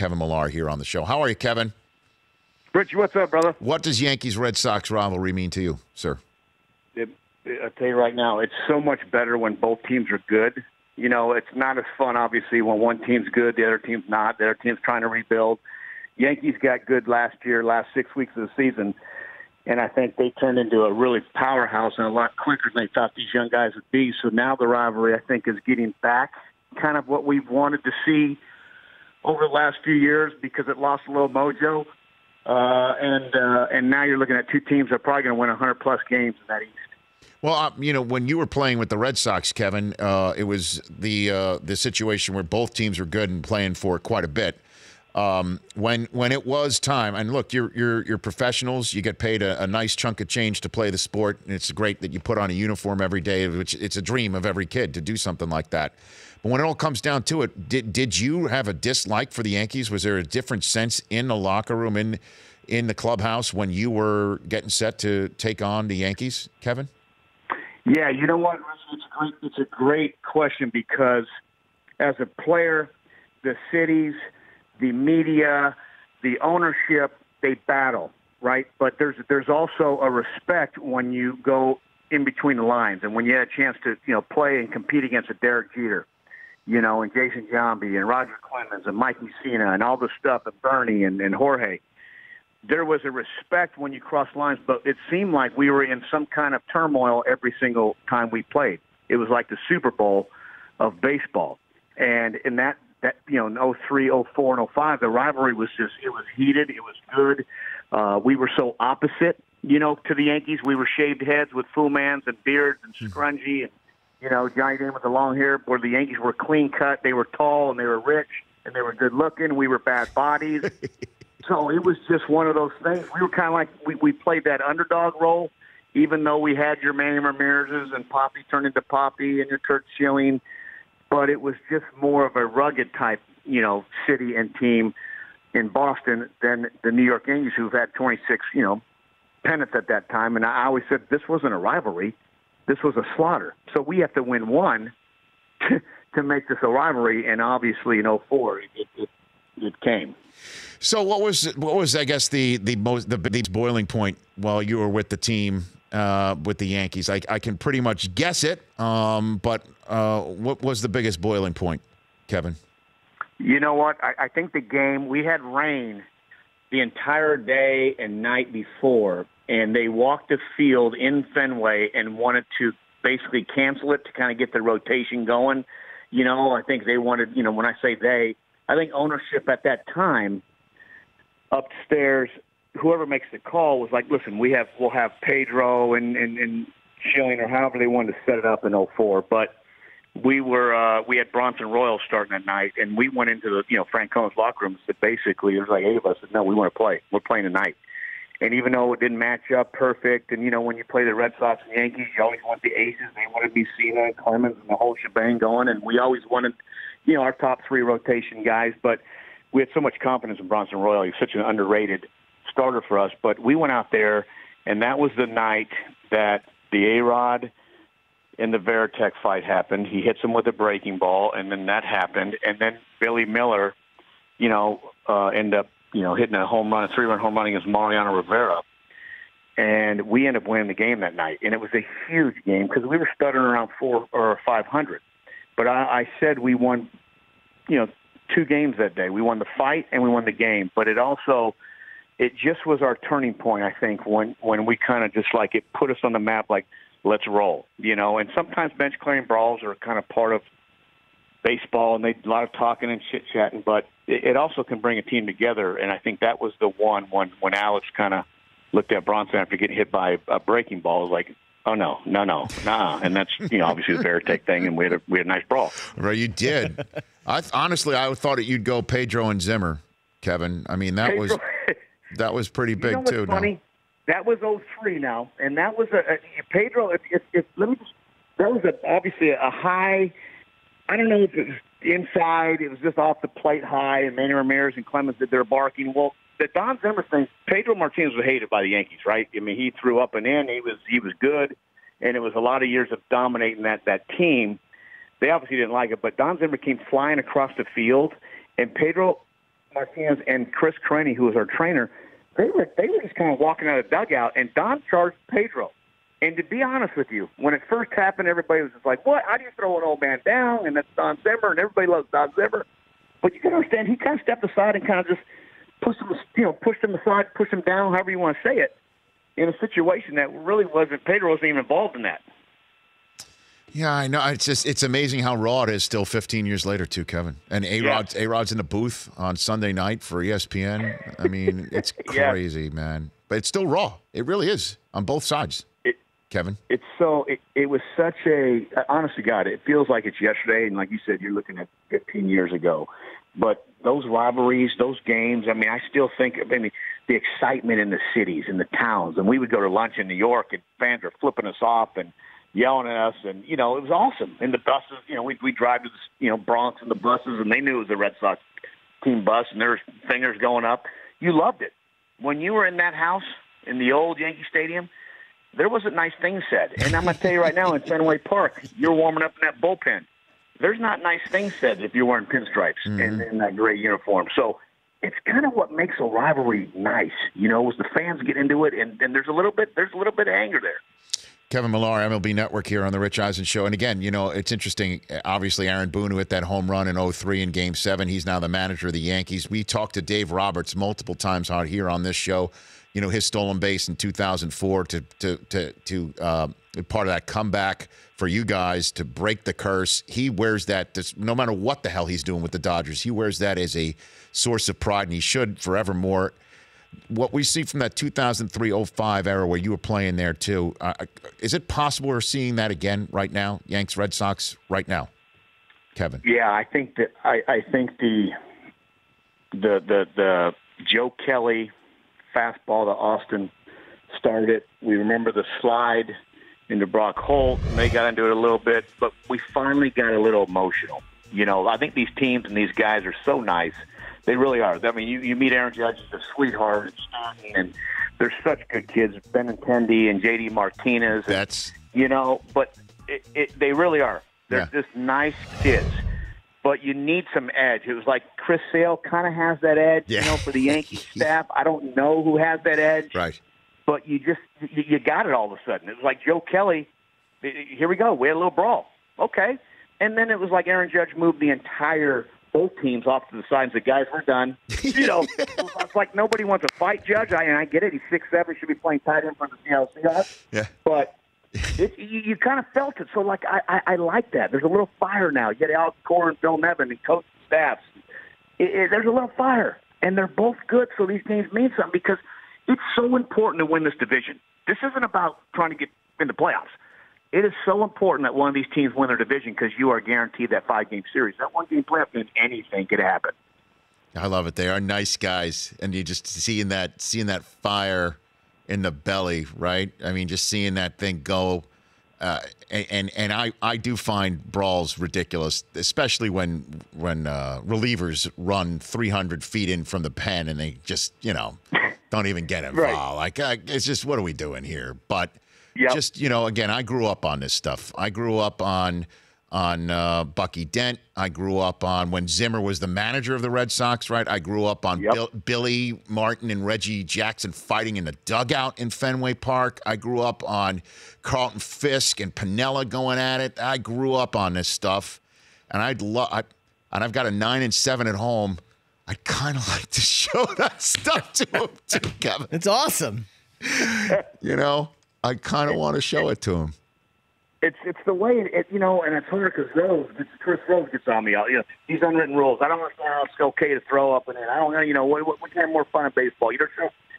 Kevin Millar here on the show. How are you, Kevin? Rich, what's up, brother? What does Yankees-Red Sox rivalry mean to you, sir? I'll tell you right now, it's so much better when both teams are good. You know, it's not as fun, obviously, when one team's good, the other team's not. The other team's trying to rebuild. Yankees got good last 6 weeks of the season, and I think they turned into a really powerhouse and a lot quicker than they thought these young guys would be. So now the rivalry, I think, is getting back kind of what we've wanted to see over the last few years because it lost a little mojo. And now you're looking at two teams that are probably going to win 100-plus games in that East. Well, when you were playing with the Red Sox, Kevin, it was the situation where both teams were good and playing for quite a bit. When it was time, and look, you're professionals. You get paid a nice chunk of change to play the sport, and it's great that you put on a uniform every day, which it's a dream of every kid to do something like that. But when it all comes down to it, did you have a dislike for the Yankees? Was there a different sense in the locker room, in the clubhouse when you were getting set to take on the Yankees, Kevin? Yeah, you know what? It's a great question because as a player, the cities, the media, the ownership, they battle, right? But there's also a respect when you go in between the lines and when you had a chance to, play and compete against a Derek Jeter, and Jason Giambi and Roger Clemens and Mike Mussina and all this stuff and Bernie and Jorge. There was a respect when you crossed lines, but it seemed like we were in some kind of turmoil every single time we played. It was like the Super Bowl of baseball. And in that in 03, 04, and 05, the rivalry was it was heated. It was good. We were so opposite, to the Yankees. We were shaved heads with Fu Mans and beards and scrungy and, Johnny Damon with the long hair, where the Yankees were clean cut. They were tall and they were rich and they were good looking. We were bad bodies. So it was just one of those things. We were kind of like we played that underdog role, even though we had your Manny Ramirez's and Poppy turned into Poppy and your Kurt Schilling. But it was just more of a rugged type, city and team in Boston than the New York Yankees, who've had 26, pennants at that time. And I always said this wasn't a rivalry. This was a slaughter. So we have to win one to make this a rivalry. And obviously in 04, it came. So what was I guess the biggest boiling point while you were with the team with the Yankees? I can pretty much guess it, but what was the biggest boiling point, Kevin? You know what? I think the game, we had rain the entire day and night before, and they walked the field in Fenway and wanted to basically cancel it to kind of get the rotation going. I think they wanted, when I say they, I think ownership at that time upstairs, whoever makes the call was like, listen, we'll have Pedro and Schilling or however they wanted to set it up in 04. But we had Bronson Royal starting that night, and we went into the, Frank Cohen's locker room and said, basically, there's like 8 of us said, no, we want to play. We're playing tonight. And even though it didn't match up perfect, and, when you play the Red Sox and Yankees, you always want the aces. They wanted Mussina and Clemens and the whole shebang going, and we always wanted, our top 3 rotation guys. But we had so much confidence in Bronson Royal. He's such an underrated starter for us. But we went out there, and that was the night that the A-Rod and the Veritek fight happened. He hits him with a breaking ball, and then that happened. And then Billy Millar, ended up, hitting a home run, a 3-run home run against Mariano Rivera. And we ended up winning the game that night. And it was a huge game because we were stuttering around 400 or 500. But I said we won, 2 games that day. We won the fight and we won the game. But it just was our turning point, I think, when we kind of just like it put us on the map like, let's roll, And sometimes bench clearing brawls are kind of part of baseball, and a lot of talking and chit-chatting, but it also can bring a team together. And I think that was the one when Alex kind of looked at Bronson after getting hit by a breaking ball. It was like, oh, no. And that's, obviously the Veritek thing, and we had a nice brawl. Right, you did. Honestly, I thought you'd go Pedro and Zimmer, Kevin. I mean, that was pretty big, too. Funny? No? That was 03 now, and that was Pedro. That was obviously a high. I don't know if it was inside. It was just off the plate high, and Manny Ramirez and Clemens did their barking. Well, the Don Zimmer thing, Pedro Martinez was hated by the Yankees, right? I mean, he threw up and in. He was good, and it was a lot of years of dominating that team. They obviously didn't like it, but Don Zimmer came flying across the field, and Pedro Martinez and Chris Crenny, who was our trainer, they were just kind of walking out of the dugout, and Don charged Pedro. And to be honest with you, when it first happened, everybody was just like, what? How do you throw an old man down? And that's Don Zimmer, and everybody loves Don Zimmer. But you can understand, he kind of stepped aside and kind of just pushed him aside, pushed him down, however you want to say it, in a situation that really wasn't, Pedro wasn't even involved in that. Yeah, I know. It's amazing how raw it is still 15 years later, too, Kevin. And A-Rod's in the booth on Sunday night for ESPN. I mean, it's crazy, man. But it's still raw. It really is on both sides, Kevin. It was such honest to God, it feels like it's yesterday. And like you said, you're looking at 15 years ago. But those rivalries, those games, I mean, I still think of the excitement in the cities, in the towns. And we would go to lunch in New York, and fans are flipping us off and yelling at us, and, it was awesome. And the buses, we drive to the, Bronx in the buses, and they knew it was the Red Sox team bus, and there's fingers going up. You loved it. When you were in that house in the old Yankee Stadium, there wasn't nice things said. And I'm going to tell you right now, in Fenway Park, you're warming up in that bullpen. There's not nice things said if you're wearing pinstripes and in that gray uniform. So it's kind of what makes a rivalry nice, is the fans get into it, and there's a little bit of anger there. Kevin Millar, MLB Network here on the Rich Eisen Show. And again, it's interesting. Obviously, Aaron Boone, who hit that home run in 2003 in Game 7, he's now the manager of the Yankees. We talked to Dave Roberts multiple times out here on this show. His stolen base in 2004 to part of that comeback for you guys to break the curse. He wears that, no matter what the hell he's doing with the Dodgers, he wears that as a source of pride, and he should forevermore. What we see from that 2003-05 era where you were playing there too, is it possible we're seeing that again right now, Yanks, Red Sox, right now, Kevin? Yeah, I think that I think the Joe Kelly fastball to Austin started it. We remember the slide into Brock Holt, and they got into it a little bit, but we finally got a little emotional. I think these teams and these guys are so nice. They really are. I mean, you meet Aaron Judge, he's a sweetheart, and they're such good kids. Benintendi and J.D. Martinez. But they really are. They're just nice kids. But you need some edge. It was like Chris Sale kind of has that edge, for the Yankees staff. I don't know who has that edge. Right. But you got it all of a sudden. It was like Joe Kelly. Here we go. We had a little brawl. Okay. And then it was like Aaron Judge moved the entire both teams off to the side and said, guys, we're done. It's like nobody wants to fight Judge. And I get it. He's 6'7", should be playing tight end for the Seattle Seahawks. Yeah. But you kind of felt it. So, I like that. There's a little fire now. You get Alex Cora and Phil Nevin and coach staffs. There's a little fire. And they're both good, so these games mean something because it's so important to win this division. This isn't about trying to get in the playoffs. It is so important that one of these teams win their division because you are guaranteed that 5-game series. That one-game playoff game, anything could happen. I love it. They are nice guys, and you just seeing that fire in the belly, right? I mean, just seeing that thing go. And I do find brawls ridiculous, especially when relievers run 300 feet in from the pen and they just don't even get involved. Right. It's just, what are we doing here? But. Yep. Just, again, I grew up on this stuff. I grew up on Bucky Dent. I grew up on when Zimmer was the manager of the Red Sox, right? I grew up on Billy Martin and Reggie Jackson fighting in the dugout in Fenway Park. I grew up on Carlton Fisk and Piniella going at it. I grew up on this stuff, and I've got a 9-7 at home. I'd kind of like to show that stuff to him too, Kevin. It's awesome. I kind of want to show it to him. It's the way and it's hard because Chris Rose gets on me. These unwritten rules. I don't understand how it's okay to throw up and in. I don't know. We can have more fun in baseball.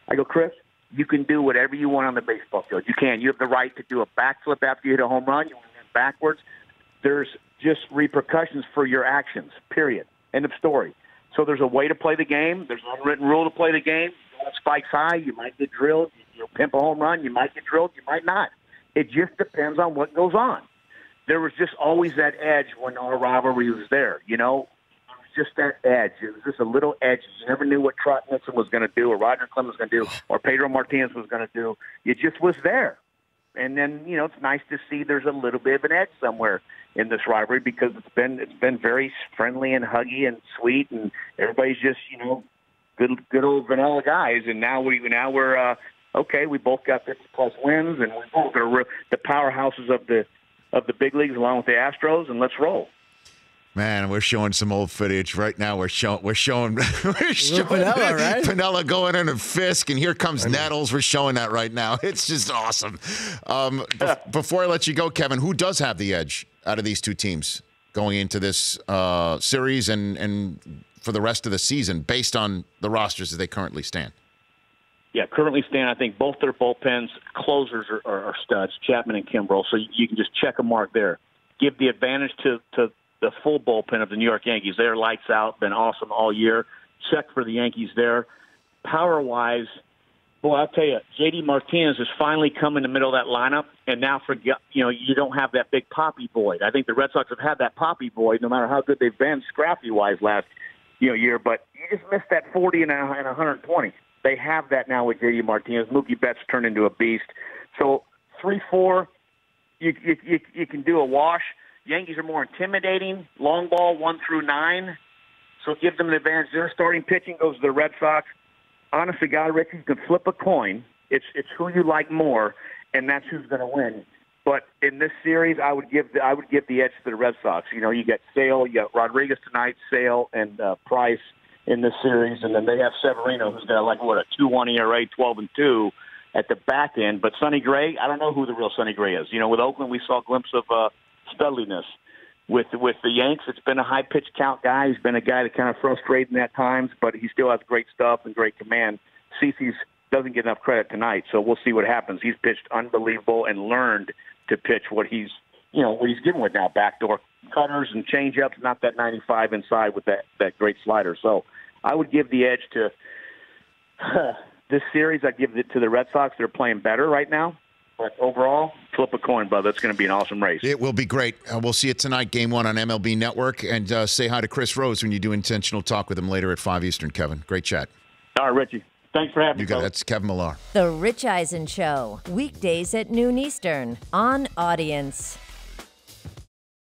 I go, Chris, you can do whatever you want on the baseball field. You can. You have the right to do a backflip after you hit a home run. You want to hit backwards. There's just repercussions for your actions. Period. End of story. So there's a way to play the game. There's an unwritten rule to play the game. Spikes high, you might get drilled. You'll pimp a home run, you might get drilled, you might not. It just depends on what goes on. There was just always that edge when our rivalry was there, It was just that edge. It was just a little edge. You never knew what Trot Nixon was going to do or Roger Clemens was going to do or Pedro Martinez was going to do. It just was there. And then, it's nice to see there's a little bit of an edge somewhere in this rivalry because it's been very friendly and huggy and sweet, and everybody's just, good old vanilla guys, and now we're okay. We both got 50+ wins, and we both are the powerhouses of the big leagues, along with the Astros, and let's roll. Man, we're showing some old footage right now. We're showing Pinella, right? Pinella going in a Fisk, and here comes Nettles. We're showing that right now. It's just awesome. Before I let you go, Kevin, who does have the edge out of these two teams going into this series and for the rest of the season, based on the rosters as they currently stand? Yeah, currently stand. I think both their bullpens closers are studs, Chapman and Kimbrel. So you can just check a mark there. Give the advantage to the full bullpen of the New York Yankees. They're lights out, been awesome all year. Check for the Yankees there. Power-wise, boy, I'll tell you, J.D. Martinez has finally come in the middle of that lineup, and now you don't have that big Poppy void. I think the Red Sox have had that Poppy void no matter how good they've been scrappy-wise last year, but you just missed that 40 and 120. They have that now with J.D. Martinez. Mookie Betts turned into a beast. So 3-4, you can do a wash. Yankees are more intimidating. Long ball 1 through 9. So give them an advantage. Their starting pitching goes to the Red Sox. Honestly, God, Rick, you can flip a coin. It's who you like more, and that's who's going to win. But in this series, I would give the edge to the Red Sox. You got Sale, you got Rodriguez tonight, Sale, and Price in this series, and then they have Severino, who's got a 2.1 ERA, 12-2 at the back end. But Sonny Gray, I don't know who the real Sonny Gray is. With Oakland, we saw a glimpse of studliness. With the Yanks, it's been a high pitch count guy. He's been a guy that kind of frustrating at times, but he still has great stuff and great command. CeCe's doesn't get enough credit tonight, so we'll see what happens. He's pitched unbelievable and learned to pitch what he's given with now, backdoor cutters and changeups, not that 95 inside with that great slider. So I would give the edge to this series. I'd give it to the Red Sox. They're playing better right now. But overall, flip a coin, brother. It's going to be an awesome race. It will be great. We'll see it tonight, Game 1 on MLB Network. And say hi to Chris Rose when you do Intentional Talk with him later at 5 Eastern, Kevin. Great chat. All right, Richie. Thanks for having me. You got it. That's Kevin Millar. The Rich Eisen Show, weekdays at noon Eastern on Audience.